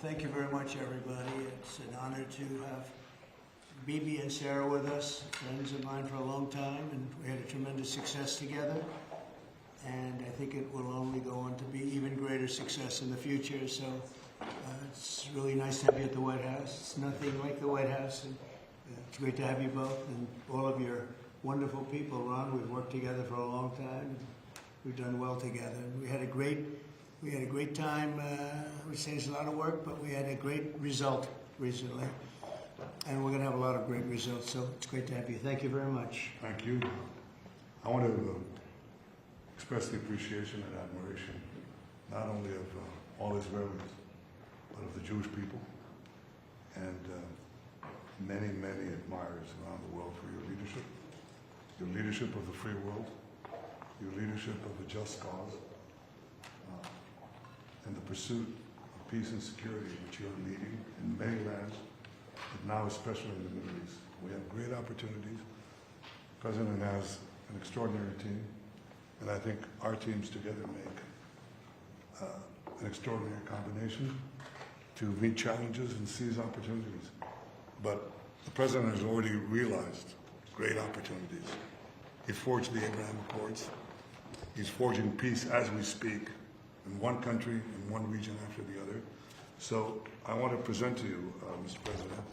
Thank you very much, everybody. It's an honor to have Bibi and Sarah with us, friends of mine for a long time, and we had a tremendous success together. And I think it will only go on to be even greater success in the future. So it's really nice to have you at the White House. It's nothing like the White House, and it's great to have you both and all of your wonderful people. Ron, we've worked together for a long time. And we've done well together. We had a great time. We saved a lot of work, but we had a great result recently. And we're going to have a lot of great results, so it's great to have you. Thank you very much. Thank you. I want to express the appreciation and admiration, not only of all Israelis, but of the Jewish people, and many, many admirers around the world for your leadership of the free world, your leadership of a just cause, and the pursuit of peace and security which you are leading in many lands, but now especially in the Middle East. We have great opportunities. The President has an extraordinary team, and I think our teams together make an extraordinary combination to meet challenges and seize opportunities. But the President has already realized great opportunities. He forged the Abraham Accords. He's forging peace as we speak, in one country, in one region after the other. So I want to present to you, Mr. President,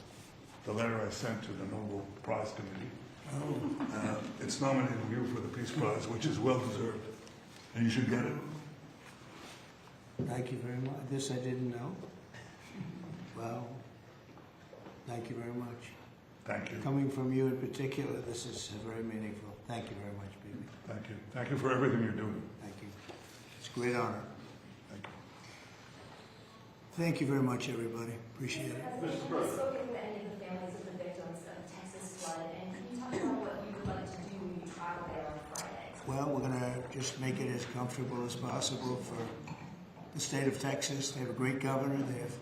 the letter I sent to the Nobel Prize Committee. It's nominating you for the Peace Prize, which is well deserved, and you should get it. Thank you very much. This I didn't know. Well, thank you very much. Thank you. Coming from you in particular, this is very meaningful. Thank you very much, Bibi. Thank you. Thank you for everything you're doing. Thank you. It's a great honor. Thank you. Thank you very much, everybody. Appreciate it. Have you spoken to any of the families of the victims of Texas flood? And can you talk about what you would like to do when you travel there on Friday? Well, we're going to just make it as comfortable as possible for the state of Texas. They have a great governor. They have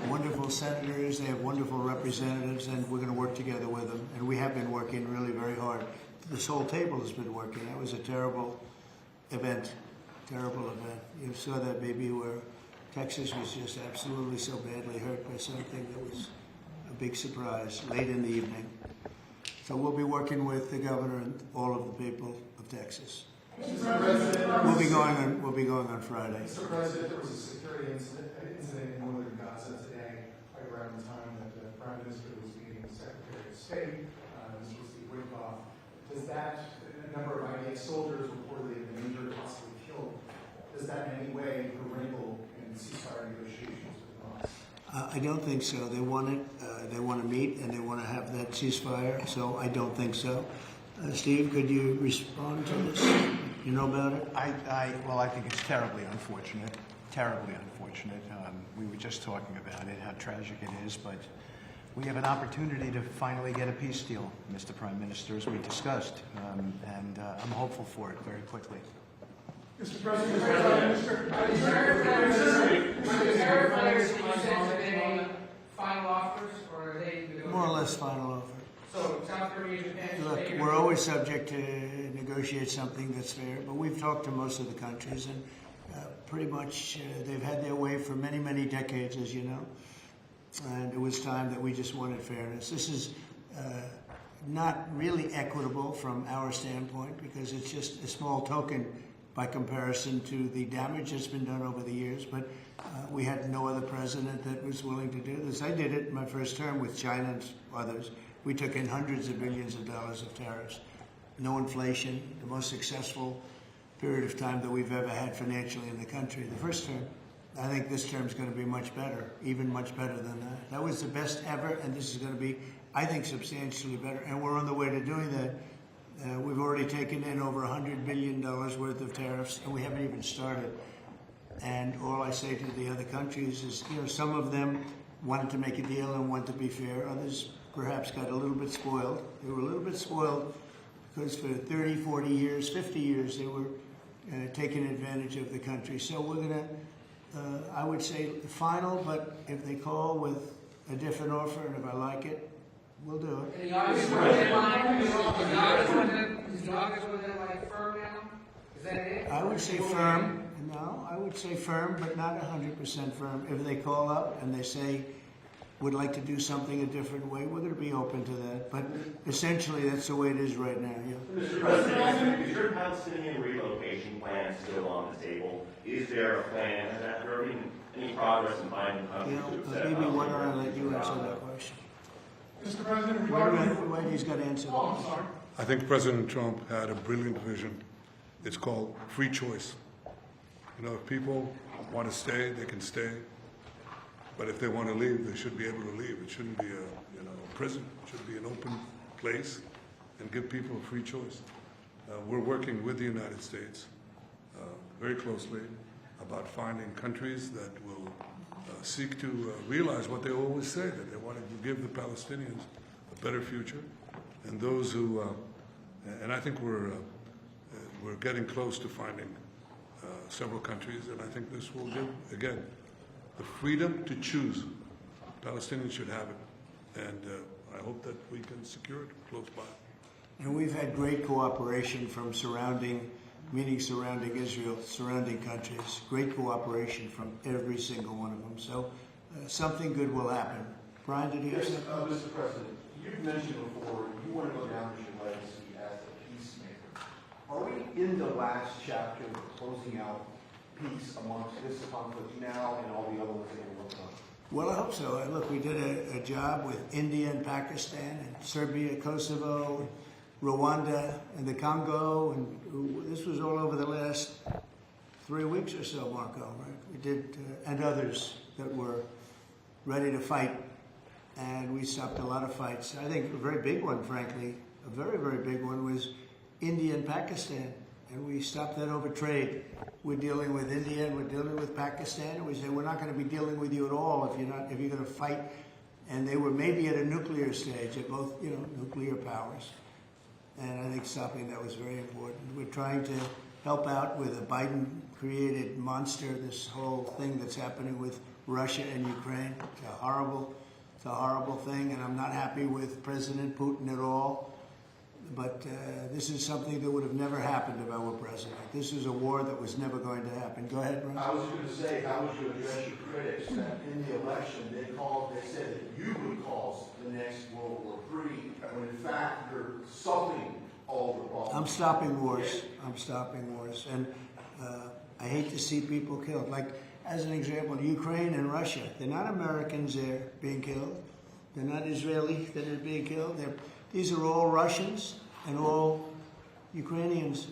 wonderful senators. They have wonderful representatives, and we're going to work together with them. And we have been working really very hard. This whole table has been working. That was a terrible event. Terrible event. You saw that maybe where Texas was just absolutely so badly hurt by something that was a big surprise late in the evening. So we'll be working with the governor and all of the people of Texas. We'll be going on Friday. Mr. President, there was a security incident in northern Gaza today, right around the time that the Prime Minister was meeting the Secretary of State. This was the Wickoff. Does that, a number of IDF soldiers reportedly have been injured, possibly killed, does that in any way wrinkle in ceasefire negotiations with Hamas? I don't think so. They want it. They want to meet and they want to have that ceasefire. So I don't think so. Steve, could you respond to this? You know about it? Well, I think it's terribly unfortunate. Terribly unfortunate. We were just talking about it, how tragic it is, but we have an opportunity to finally get a peace deal, Mr. Prime Minister, as we discussed, and I'm hopeful for it very quickly. Mr. President, final offers, or are they More or less final offer. So South Korea, Japan, Look, we're always subject to negotiate something that's fair, but we've talked to most of the countries, and pretty much they've had their way for many, many decades, as you know. And it was time that we just wanted fairness. This is not really equitable from our standpoint because it's just a small token by comparison to the damage that's been done over the years. But we had no other president that was willing to do this. I did it in my first term with China and others. We took in hundreds of billions of dollars of tariffs. No inflation, the most successful period of time that we've ever had financially in the country. The first term. I think this term is going to be much better, even much better than that. That was the best ever, and this is going to be, I think, substantially better. And we're on the way to doing that. We've already taken in over $100 billion worth of tariffs, and we haven't even started. And all I say to the other countries is, you know, some of them wanted to make a deal and wanted to be fair. Others perhaps got a little bit spoiled. They were a little bit spoiled because for 30, 40 years, 50 years, they were taking advantage of the country. So we're going to, I would say final, but if they call with a different offer, and if I like it, we'll do it. And the August deadline, is the August one like firm now? Is that it? I would say firm, and No, I would say firm, but not 100% firm. If they call up and they say, would like to do something a different way, we're going to be open to that. But essentially, that's the way it is right now. Yeah. Mr. President, is your Palestinian relocation plan still on the table? Is there a plan? Has there been any progress in finding countries to accept? Maybe why don't I let you answer that question? Mr. President, Wait, he's got to answer that. Oh, I'm sorry. I think President Trump had a brilliant vision. It's called free choice. You know, if people want to stay, they can stay. But if they want to leave, they should be able to leave. It shouldn't be a prison. It should be an open place and give people a free choice. We're working with the United States very closely about finding countries that will seek to realize what they always say, that they want to give the Palestinians a better future. And those who, and I think we're getting close to finding several countries, and I think this will give, again, the freedom to choose. Palestinians should have it, and I hope that we can secure it close by. And we've had great cooperation from surrounding Israel, surrounding countries, great cooperation from every single one of them. So something good will happen. Brian, did you have Yes, something? Mr. President, you've mentioned before you want to go down as your legacy as a peacemaker. Are we in the last chapter of closing out peace amongst this conflict now and all the other ones that we're working on? Well, I hope so. Look, we did a job with India and Pakistan and Serbia, Kosovo, Rwanda, and the Congo, and this was all over the last 3 weeks or so, Marco, right? We did, and others that were ready to fight, and we stopped a lot of fights. I think a very big one, frankly, a very, very big one was India and Pakistan, and we stopped that over trade. We're dealing with India and we're dealing with Pakistan, and we said we're not going to be dealing with you at all if you're going to fight. And they were maybe at a nuclear stage, at both, nuclear powers. And I think stopping that was very important. We're trying to help out with a Biden-created monster, this whole thing that's happening with Russia and Ukraine. It's a horrible thing, and I'm not happy with President Putin at all. But this is something that would have never happened if I were president. This is a war that was never going to happen. Go ahead, Ron. I was going to say, how would you address your critics that in the election they said that you would cause the next World War III, when in fact you're solving all the problems? I'm stopping wars. I'm stopping wars. And I hate to see people killed. Like, as an example, Ukraine and Russia. They're not Americans there being killed. They're not Israelis that are being killed. These are all Russians and all Ukrainians.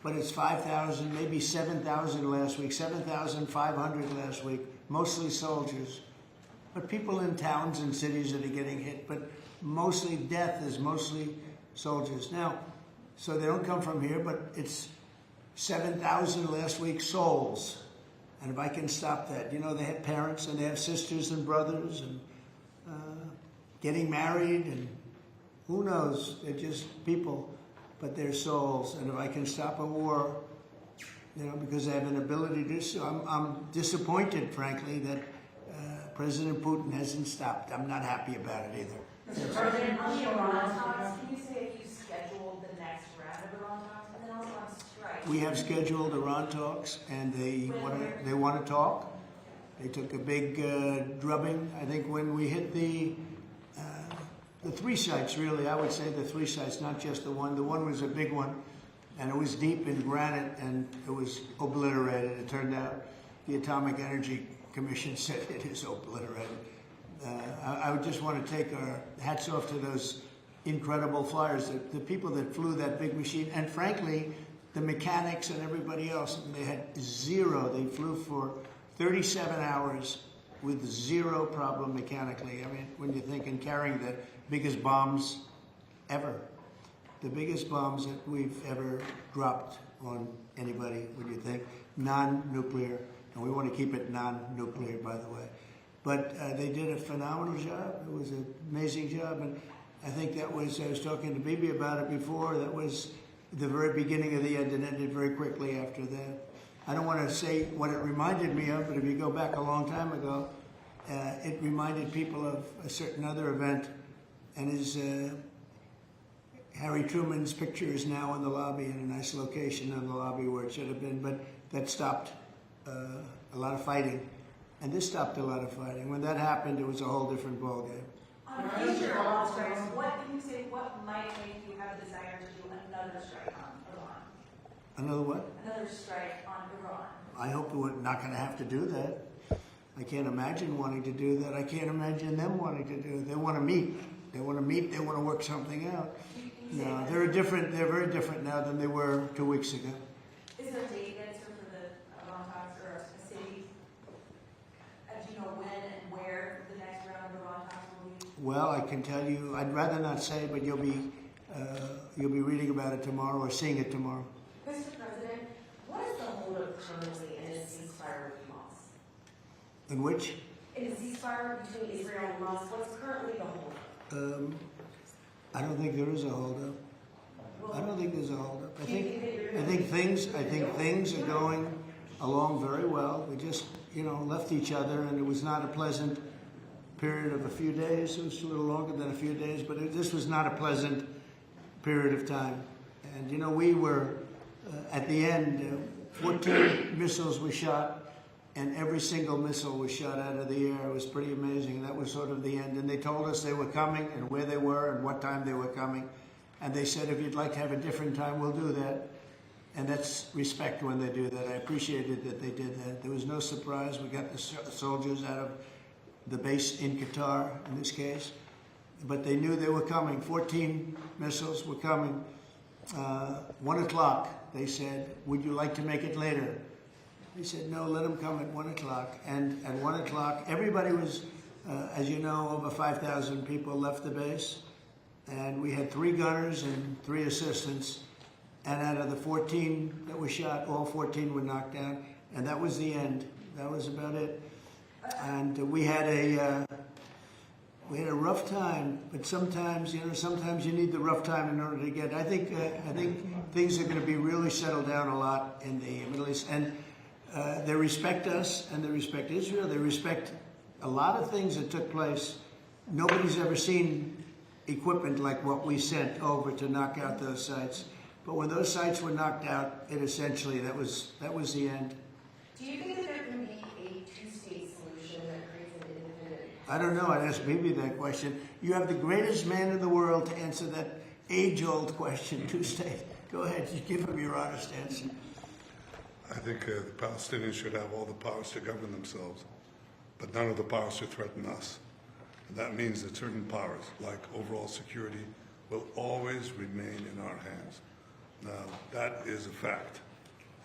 But it's 5,000, maybe 7,000 last week, 7,500 last week, mostly soldiers. But people in towns and cities that are getting hit. But mostly death is mostly soldiers. Now, so they don't come from here, but it's 7,000 last week souls. And if I can stop that, they have parents and they have sisters and brothers and getting married, and who knows, they're just people, but they're souls. And if I can stop a war, because I have an ability to do so, I'm disappointed, frankly, that President Putin hasn't stopped. I'm not happy about it either. Mr. President, on the Iran talks, can you say if you scheduled the next round of Iran talks, and then also on strike? We have scheduled Iran talks, and they want to talk. They took a big drubbing. I think when we hit the 3 sites, really, I would say the 3 sites, not just the one. The one was a big one, and it was deep in granite, and it was obliterated. It turned out the Atomic Energy Commission said it is obliterated. I would just want to take our hats off to those incredible flyers, the people that flew that big machine, and frankly, the mechanics and everybody else. They had zero. They flew for 37 hours with zero problem mechanically. I mean, when you think in carrying the biggest bombs ever, the biggest bombs that we've ever dropped on anybody, when you think non-nuclear, and we want to keep it non-nuclear, by the way. But they did a phenomenal job. It was an amazing job, and I think that was, I was talking to Bibi about it before, that was the very beginning of the end, and ended very quickly after that. I don't want to say what it reminded me of, but if you go back a long time ago, it reminded people of a certain other event, and Harry Truman's picture is now in the lobby, in a nice location in the lobby where it should have been, but that stopped a lot of fighting. And this stopped a lot of fighting. When that happened, it was a whole different ballgame. On future Iran strikes, what can you say, what might make you have a desire to do another strike on Iran? Another what? Another strike on Iran? I hope we're not going to have to do that. I can't imagine wanting to do that. I can't imagine them wanting to do it. They want to meet. They want to meet. They want to work something out. No, they're very different now than they were 2 weeks ago. Is there a date yet for the Iran talks or a city? Do you know when and where the next round of Iran talks will be? Well, I can tell you. I'd rather not say, but you'll be reading about it tomorrow or seeing it tomorrow. Mr. President, what is the holdup currently in a ceasefire with Hamas? In which? In a ceasefire between Israel and Hamas, what's currently the holdup? I don't think there is a holdup. I don't think there's a holdup. I think things are going along very well. We just, left each other, and it was not a pleasant period of a few days. It was a little longer than a few days, but this was not a pleasant period of time. And we were at the end. 14 missiles were shot. And every single missile was shot out of the air. It was pretty amazing. That was sort of the end. And they told us they were coming and where they were and what time they were coming. And they said, if you'd like to have a different time, we'll do that. And that's respect when they do that. I appreciated that they did that. There was no surprise. We got the soldiers out of the base in Qatar, in this case. But they knew they were coming. 14 missiles were coming. 1 o'clock, they said, would you like to make it later? He said, no, let them come at 1 o'clock. And at 1 o'clock, everybody was, as you know, over 5,000 people left the base. And we had 3 gunners and 3 assistants. And out of the 14 that were shot, all 14 were knocked down. And that was the end. That was about it. And we had a rough time. But sometimes, sometimes you need the rough time in order to get. I think things are going to be really settled down a lot in the Middle East. And they respect us, and they respect Israel. They respect a lot of things that took place. Nobody's ever seen equipment like what we sent over to knock out those sites. But when those sites were knocked out, that was the end. Do you think that there can be a two-state solution that creates an independent? I don't know. I'd ask Bibi that question. You have the greatest man in the world to answer that age-old question, two-state. Go ahead. You give him your honest answer. I think the Palestinians should have all the powers to govern themselves, but none of the powers to threaten us. And that means that certain powers, like overall security, will always remain in our hands. Now, that is a fact,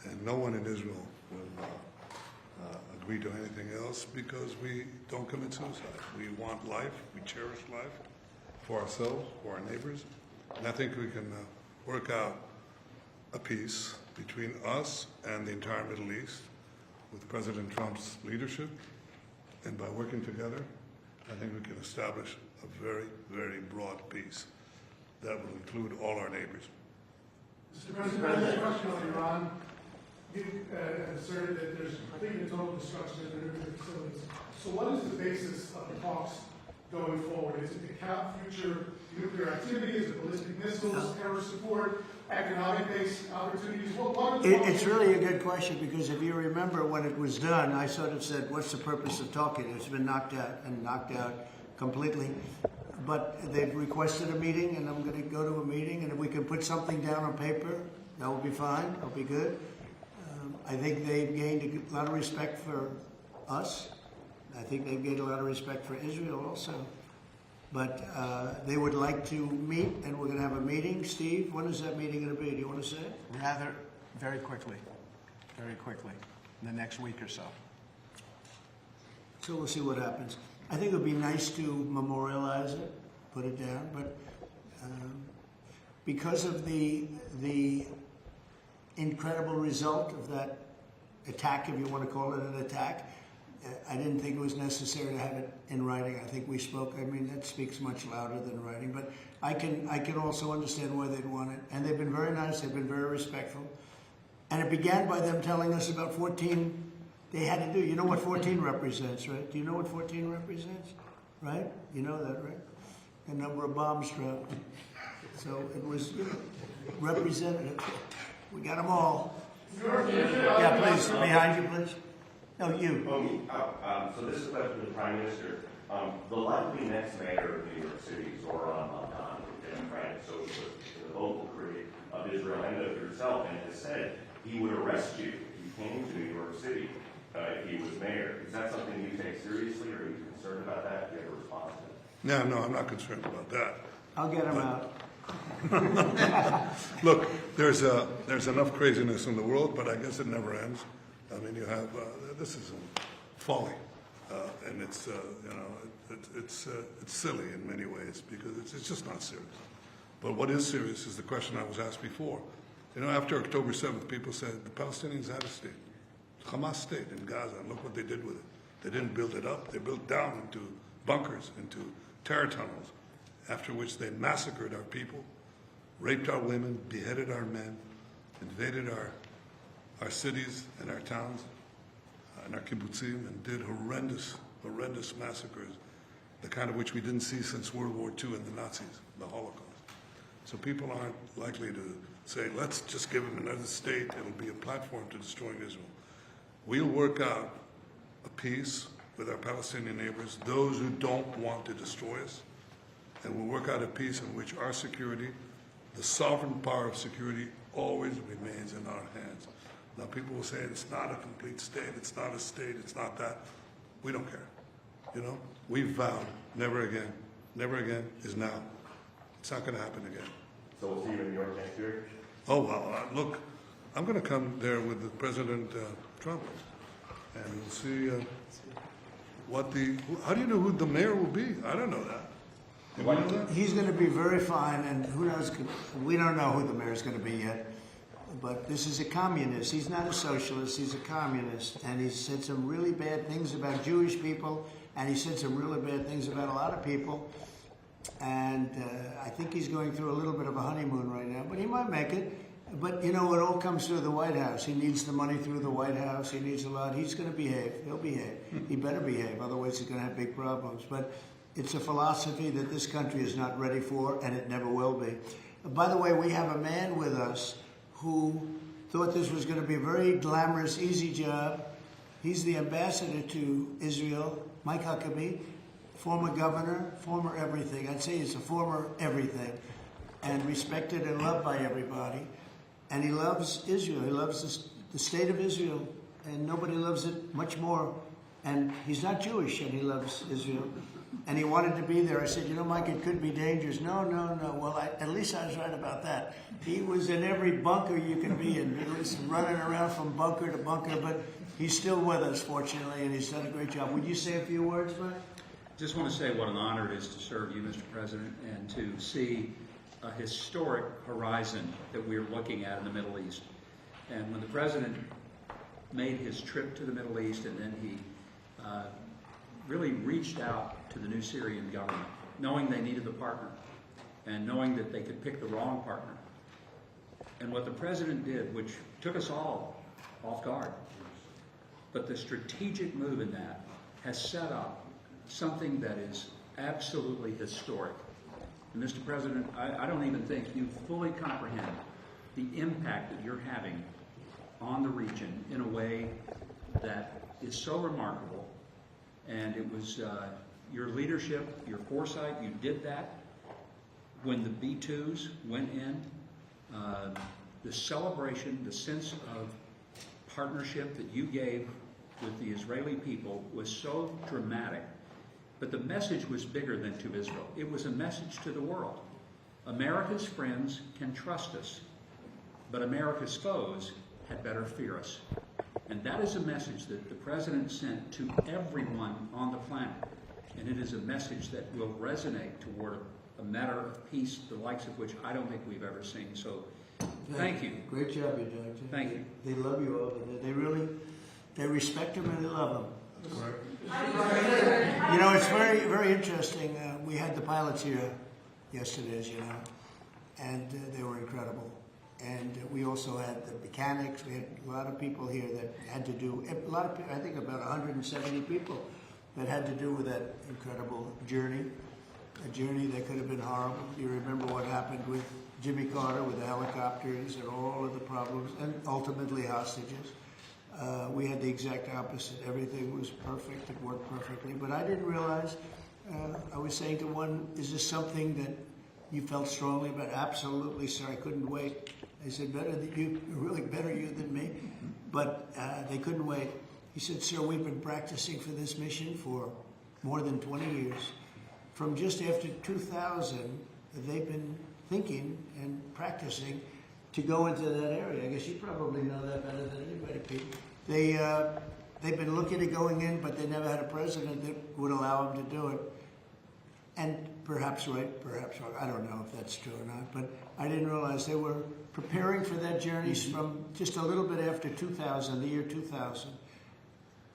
and no one in Israel will agree to anything else because we don't commit suicide. We want life, we cherish life for ourselves, for our neighbors, and I think we can work out a peace between us and the entire Middle East with President Trump's leadership, and by working together, I think we can establish a very, very broad peace that will include all our neighbors. Mr. President, I have a question on Iran. You asserted that there's complete and total destruction of their nuclear facilities. So what is the basis of the talks going forward? Is it to cap future nuclear activity? Is it ballistic missiles, terror support, economic-based opportunities? It's really a good question because if you remember when it was done, I sort of said, what's the purpose of talking? It's been knocked out completely. But they've requested a meeting, and I'm going to go to a meeting, and if we can put something down on paper, that will be fine. That'll be good. I think they've gained a lot of respect for us. I think they've gained a lot of respect for Israel also. But they would like to meet, and we're going to have a meeting. Steve, when is that meeting going to be? Do you want to say it? Rather, very quickly, in the next week or so. So we'll see what happens. I think it would be nice to memorialize it, put it down, but because of the incredible result of that attack, if you want to call it an attack, I didn't think it was necessary to have it in writing. I think we spoke. I mean, that speaks much louder than writing. But I can also understand why they'd want it. And they've been very nice. They've been very respectful. And it began by them telling us about 14 they had to do. You know what 14 represents, right? Do you know what 14 represents? Right? You know that, right? The number of bombs dropped. So it was, representative. We got them all. Yeah, please, behind you, please. No, you. Oh, me? So this is a question to the Prime Minister. The likely next mayor of New York City, Zoran Maldon, a Democratic socialist, the vocal critic of Israel and of yourself, and has said he would arrest you if you came to New York City if he was mayor. Is that something you take seriously, or are you concerned about that? Do you have a response to that? No, I'm not concerned about that. I'll get him out. Look, there's enough craziness in the world, but I guess it never ends. I mean, you have this is folly, and it's it's silly in many ways because it's just not serious. But what is serious is the question I was asked before. After October 7th, people said the Palestinians had a state, Hamas state in Gaza, and look what they did with it. They didn't build it up; they built down into bunkers, into terror tunnels. After which they massacred our people, raped our women, beheaded our men, invaded our cities and our towns and our kibbutzim, and did horrendous massacres, the kind of which we didn't see since World War II and the Nazis, the Holocaust. So people aren't likely to say, let's just give them another state, it'll be a platform to destroying Israel. We'll work out a peace with our Palestinian neighbors, those who don't want to destroy us, and we'll work out a peace in which our security, the sovereign power of security, always remains in our hands. Now people will say it's not a complete state, it's not a state, it's not that. We don't care. We've vowed never again. Never again is now. It's not going to happen again. So we'll see you in New York next year? Oh, well, look, I'm going to come there with the President Trump, and we'll see how do you know who the mayor will be? I don't know that. Do you know that? He's going to be very fine, and who knows, we don't know who the mayor's going to be yet. But this is a communist. He's not a socialist, he's a communist. And he said some really bad things about Jewish people, and he said some really bad things about a lot of people. And I think he's going through a little bit of a honeymoon right now, but he might make it. But it all comes through the White House. He needs the money through the White House. He needs a lot. He's going to behave. He'll behave. He better behave, otherwise he's going to have big problems. But it's a philosophy that this country is not ready for, and it never will be. By the way, we have a man with us who thought this was going to be a very glamorous, easy job. He's the ambassador to Israel, Mike Huckabee, former governor, former everything. I'd say he's a former everything, and respected and loved by everybody. And he loves Israel. He loves the state of Israel, and nobody loves it much more. And he's not Jewish, and he loves Israel. And he wanted to be there. I said, Mike, it could be dangerous. No. Well, at least I was right about that. He was in every bunker you can be in. He was running around from bunker to bunker, but he's still with us, fortunately, and he's done a great job. Would you say a few words, Mike? Just want to say what an honor it is to serve you, Mr. President, and to see a historic horizon that we're looking at in the Middle East. And when the President made his trip to the Middle East, and then he really reached out to the new Syrian government, knowing they needed a partner, and knowing that they could pick the wrong partner. And what the President did, which took us all off guard, but the strategic move in that has set up something that is absolutely historic. And Mr. President, I don't even think you fully comprehend the impact that you're having on the region in a way that is so remarkable. And it was your leadership, your foresight, you did that. When the B-2s went in, the celebration, the sense of partnership that you gave with the Israeli people was so dramatic. But the message was bigger than to Israel. It was a message to the world. America's friends can trust us, but America's foes had better fear us. And that is a message that the President sent to everyone on the planet. And it is a message that will resonate toward a matter of peace, the likes of which I don't think we've ever seen. So thank you. Great job, you did. Thank you. They love you over there. They respect him and they love him. It's very, very interesting. We had the pilots here yesterday, as you know, and they were incredible. And we also had the mechanics. We had a lot of people here that had to do, I think about 170 people that had to do with that incredible journey. a journey that could have been horrible. You remember what happened with Jimmy Carter, with the helicopters and all of the problems, and ultimately hostages. We had the exact opposite. Everything was perfect. It worked perfectly. But I didn't realize, I was saying to one, is this something that you felt strongly about? Absolutely, sir. I couldn't wait. I said, better than you, really better you than me. But they couldn't wait. He said, sir, we've been practicing for this mission for more than 20 years. From just after 2000, they've been thinking and practicing to go into that area. I guess you probably know that better than anybody, Pete. They've been looking at going in, but they never had a president that would allow them to do it. And perhaps right, perhaps wrong. I don't know if that's true or not, but I didn't realize they were preparing for that journey from just a little bit after 2000, the year 2000.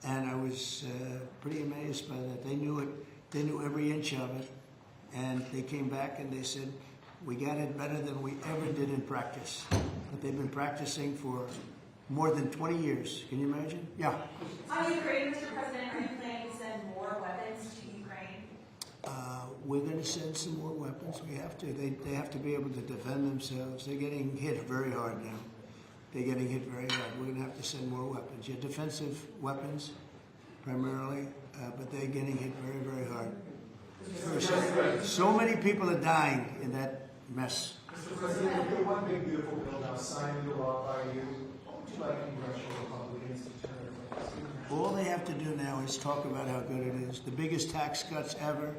And I was pretty amazed by that. They knew it. They knew every inch of it. And they came back and they said, we got it better than we ever did in practice. But they've been practicing for more than 20 years. Can you imagine? Yeah. On Ukraine, Mr. President, are you planning to send more weapons to Ukraine? We're going to send some more weapons. We have to. They have to be able to defend themselves. They're getting hit very hard now. They're getting hit very hard. We're going to have to send more weapons. Yeah, defensive weapons primarily, but they're getting hit very, very hard. So many people are dying in that mess. Mr. President, if the one big beautiful bill now signed into law by you, what would you like congressional Republicans to turn their focus to? All they have to do now is talk about how good it is. The biggest tax cuts ever.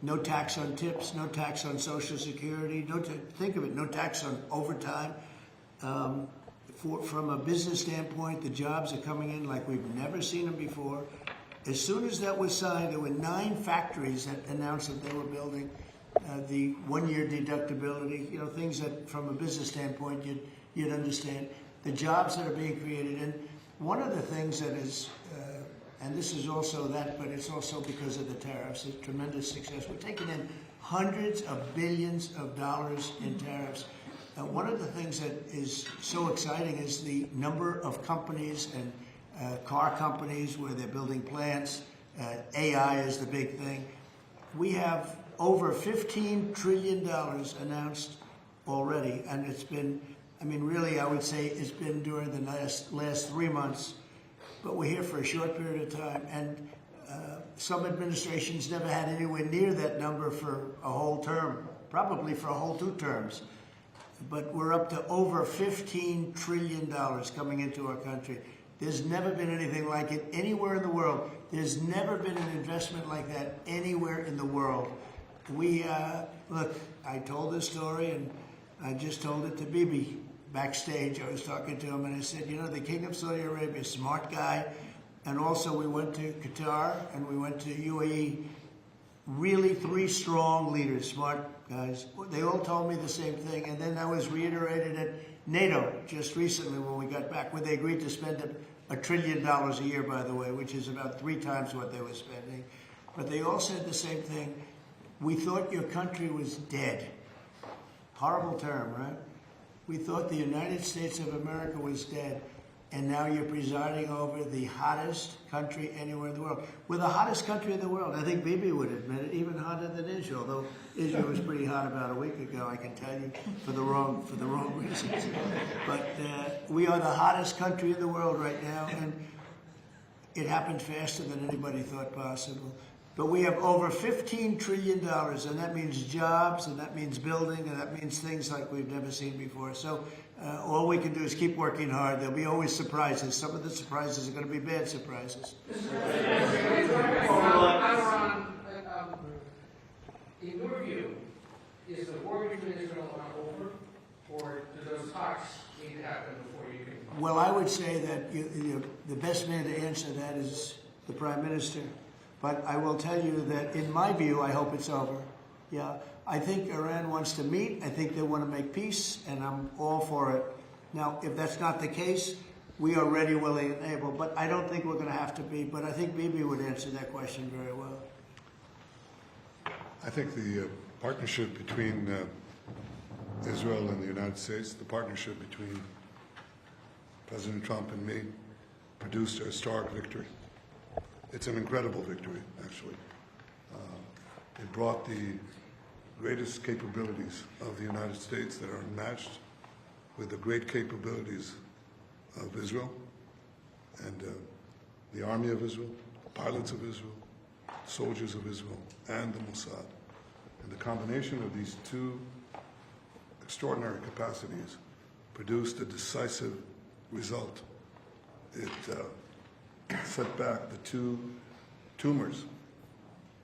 No tax on tips, no tax on Social Security, think of it, no tax on overtime. From a business standpoint, the jobs are coming in like we've never seen them before. As soon as that was signed, there were 9 factories that announced that they were building the 1-year deductibility, things that from a business standpoint you'd understand. The jobs that are being created. And one of the things that is, and this is also that, but it's also because of the tariffs, a tremendous success. We're taking in hundreds of billions of dollars in tariffs. One of the things that is so exciting is the number of companies and car companies where they're building plants. AI is the big thing. We have over $15 trillion announced already, and it's been, really, I would say it's been during the last 3 months, but we're here for a short period of time, and some administrations never had anywhere near that number for a whole term, probably for a whole 2 terms. But we're up to over $15 trillion coming into our country. There's never been anything like it anywhere in the world. There's never been an investment like that anywhere in the world. Look, I told this story, and I just told it to Bibi backstage. I was talking to him, and I said, the King of Saudi Arabia, smart guy. And also we went to Qatar, and we went to UAE. Really 3 strong leaders, smart guys. They all told me the same thing, and then that was reiterated at NATO just recently when we got back, where they agreed to spend $1 trillion a year, by the way, which is about 3 times what they were spending. But they all said the same thing. We thought your country was dead. Horrible term, right? We thought the United States of America was dead, and now you're presiding over the hottest country anywhere in the world. We're the hottest country in the world. I think Bibi would admit it, even hotter than Israel, though Israel was pretty hot about a week ago, I can tell you, for the wrong reasons. But we are the hottest country in the world right now, and it happened faster than anybody thought possible. But we have over $15 trillion, and that means jobs, and that means building, and that means things like we've never seen before. So all we can do is keep working hard. There'll be always surprises. Some of the surprises are going to be bad surprises. In your view, is the war between Israel and over, or do those talks need to happen before you can? Well, I would say that the best man to answer that is the Prime Minister. But I will tell you that, in my view, I hope it's over. Yeah, I think Iran wants to meet. I think they want to make peace, and I'm all for it. Now, if that's not the case, we are ready, willing, and able. But I don't think we're going to have to be. But I think Bibi would answer that question very well. I think the partnership between Israel and the United States, the partnership between President Trump and me, produced a historic victory. It's an incredible victory, actually. It brought the greatest capabilities of the United States that are unmatched with the great capabilities of Israel and the army of Israel, pilots of Israel, soldiers of Israel, and the Mossad. And the combination of these two extraordinary capacities produced a decisive result. It set back the two tumors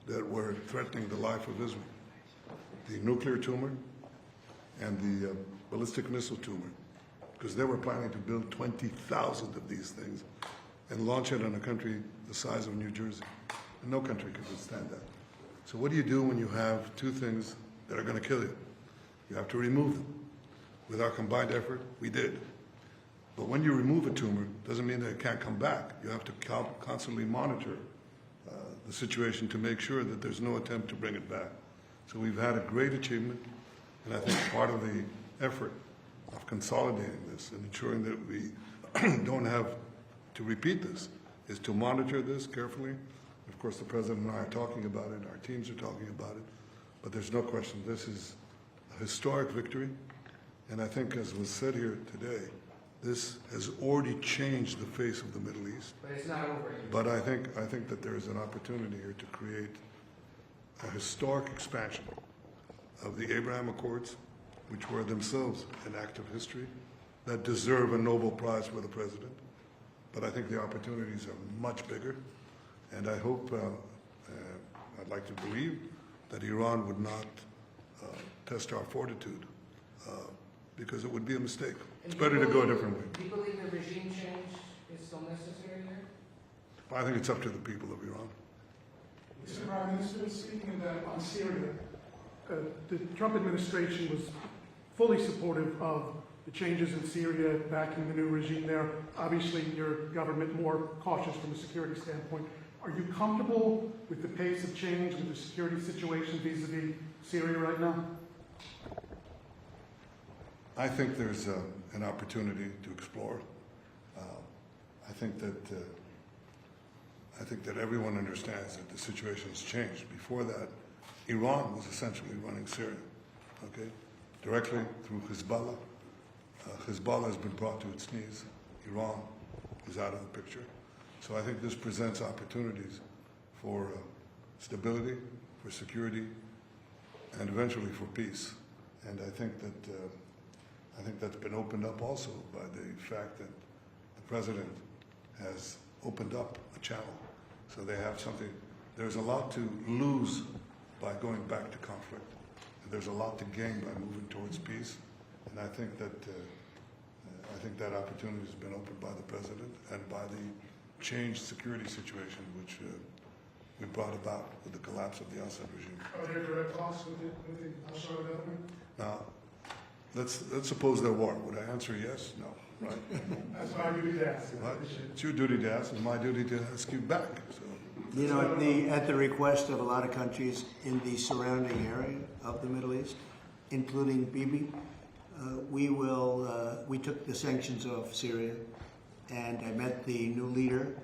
that were threatening the life of Israel, the nuclear tumor and the ballistic missile tumor, because they were planning to build 20,000 of these things and launch it on a country the size of New Jersey. And no country could withstand that. So what do you do when you have two things that are going to kill you? You have to remove them. With our combined effort, we did. But when you remove a tumor, doesn't mean that it can't come back. You have to constantly monitor the situation to make sure that there's no attempt to bring it back. So we've had a great achievement, and I think part of the effort of consolidating this and ensuring that we don't have to repeat this is to monitor this carefully. Of course, the President and I are talking about it, our teams are talking about it, but there's no question this is a historic victory, and I think, as was said here today, this has already changed the face of the Middle East. But it's not over yet. But I think that there is an opportunity here to create a historic expansion of the Abraham Accords, which were themselves an act of history, that deserve a Nobel Prize for the President. But I think the opportunities are much bigger, and I hope, I'd like to believe, that Iran would not test our fortitude, because it would be a mistake. It's better to go a different way. Do you believe the regime change is still necessary here? I think it's up to the people of Iran. Mr. Prime Minister, speaking on Syria, the Trump administration was fully supportive of the changes in Syria, backing the new regime there. Obviously, your government more cautious from a security standpoint. Are you comfortable with the pace of change, with the security situation vis-a-vis Syria right now? I think there's an opportunity to explore. I think that everyone understands that the situation has changed. Before that, Iran was essentially running Syria, okay, directly through Hezbollah. Hezbollah has been brought to its knees. Iran is out of the picture. So I think this presents opportunities for stability, for security, and eventually for peace. And I think that's been opened up also by the fact that the President has opened up a channel. So they have something. There's a lot to lose by going back to conflict. And there's a lot to gain by moving towards peace. And I think that opportunity has been opened by the President and by the changed security situation which we brought about with the collapse of the Assad regime. Are there direct talks with the Assad government? Now, let's suppose there were. Would I answer yes? No. Right? That's my duty to ask. Right? It's your duty to ask, and my duty to ask you back. So. You know, at the request of a lot of countries in the surrounding area of the Middle East, including Bibi, we took the sanctions off Syria, and I met the new leader.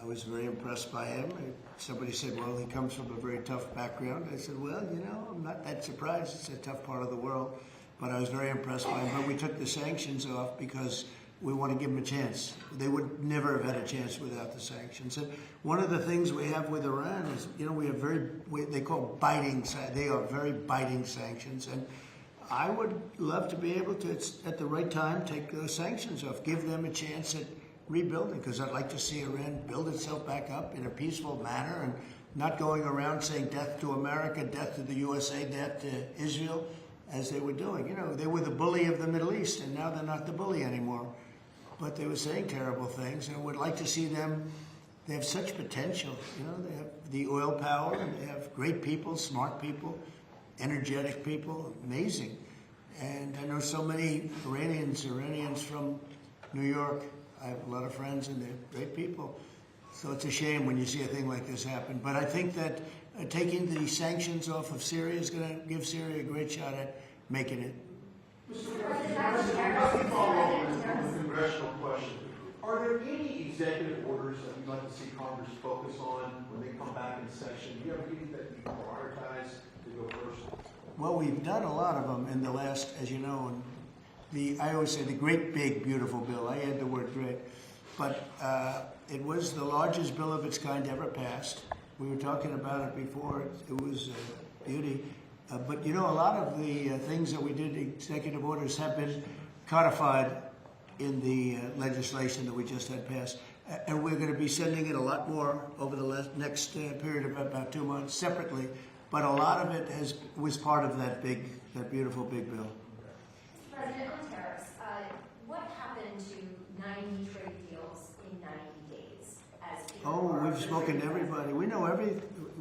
I was very impressed by him. Somebody said, well, he comes from a very tough background. I said, well, you know, I'm not that surprised. It's a tough part of the world. But I was very impressed by him. But we took the sanctions off because we want to give them a chance. They would never have had a chance without the sanctions. And one of the things we have with Iran is, you know, we have they call biting, they are very biting sanctions. And I would love to be able to, at the right time, take those sanctions off, give them a chance at rebuilding, because I'd like to see Iran build itself back up in a peaceful manner and not going around saying death to America, death to the USA, death to Israel, as they were doing. You know, they were the bully of the Middle East, and now they're not the bully anymore. But they were saying terrible things, and I would like to see them. They have such potential. You know, they have the oil power, and they have great people, smart people, energetic people, amazing. And I know so many Iranians from New York. I have a lot of friends, and they're great people. So it's a shame when you see a thing like this happen. But I think that taking the sanctions off of Syria is going to give Syria a great shot at making it. Mr. President, let me follow up with a congressional question. Are there any executive orders that you'd like to see Congress focus on when they come back in session? Do you have any that you prioritize to go first? Well, we've done a lot of them in the last, as you know, and I always say the great, big, beautiful bill. I add the word great. But it was the largest bill of its kind ever passed. We were talking about it before. It was beauty. But you know, a lot of the things that we did, executive orders, have been codified in the legislation that we just had passed. And we're going to be sending it a lot more over the next period of about 2 months separately. But a lot of it was part of that beautiful big bill. Mr. President, on tariffs, what happened to 90 trade deals in 90 days? Oh, we've spoken to everybody. We know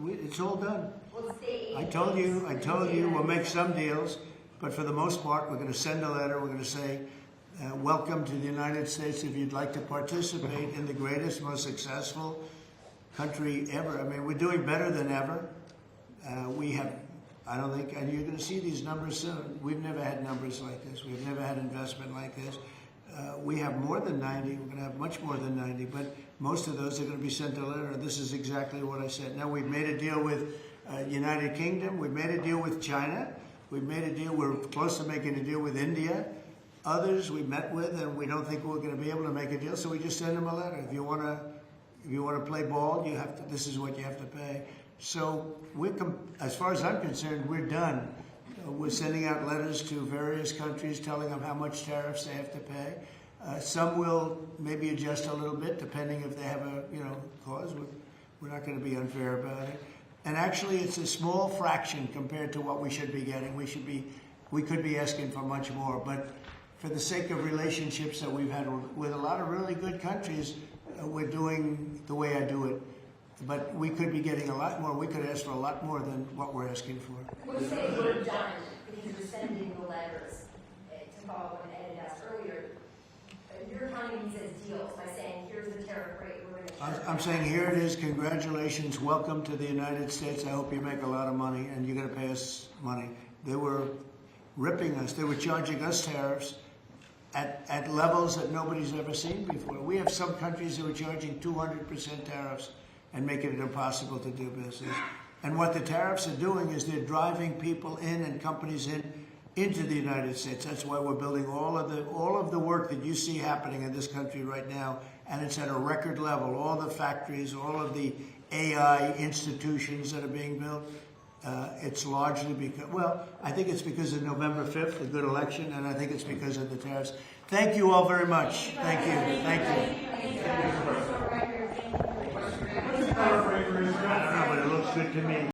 it's all done. Well, I told you, we'll make some deals, but for the most part, we're going to send a letter. We're going to say, welcome to the United States. If you'd like to participate in the greatest, most successful country ever. I mean, we're doing better than ever. We have, I don't think, and you're going to see these numbers soon. We've never had numbers like this. We've never had investment like this. We have more than 90. We're going to have much more than 90, but most of those are going to be sent a letter. This is exactly what I said. Now, we've made a deal with United Kingdom. We've made a deal with China. We've made a deal. We're close to making a deal with India. Others we met with, and we don't think we're going to be able to make a deal, so we just send them a letter. If you want to play ball, you have to. This is what you have to pay. So as far as I'm concerned, we're done. We're sending out letters to various countries telling them how much tariffs they have to pay. Some will maybe adjust a little bit depending if they have a cause. We're not going to be unfair about it. And actually, it's a small fraction compared to what we should be getting. We could be asking for much more, but for the sake of relationships that we've had with a lot of really good countries, we're doing the way I do it. But we could be getting a lot more. We could ask for a lot more than what we're asking for. What you say we're done, because you're sending the letters, to follow up on Ed asked earlier, you're counting these as deals by saying, here's the tariff rate, we're going to charge. I'm saying, here it is, congratulations, welcome to the United States. I hope you make a lot of money, and you're going to pay us money. They were ripping us. They were charging us tariffs at levels that nobody's ever seen before. We have some countries that were charging 200% tariffs and making it impossible to do business. And what the tariffs are doing is they're driving people in and companies into the United States. That's why we're building all of the work that you see happening in this country right now, and it's at a record level. All the factories, all of the AI institutions that are being built, it's largely because, well, I think it's because of November 5th, a good election, and I think it's because of the tariffs. Thank you all very much. Thank you. Thank you. I don't know, but it looks good to me.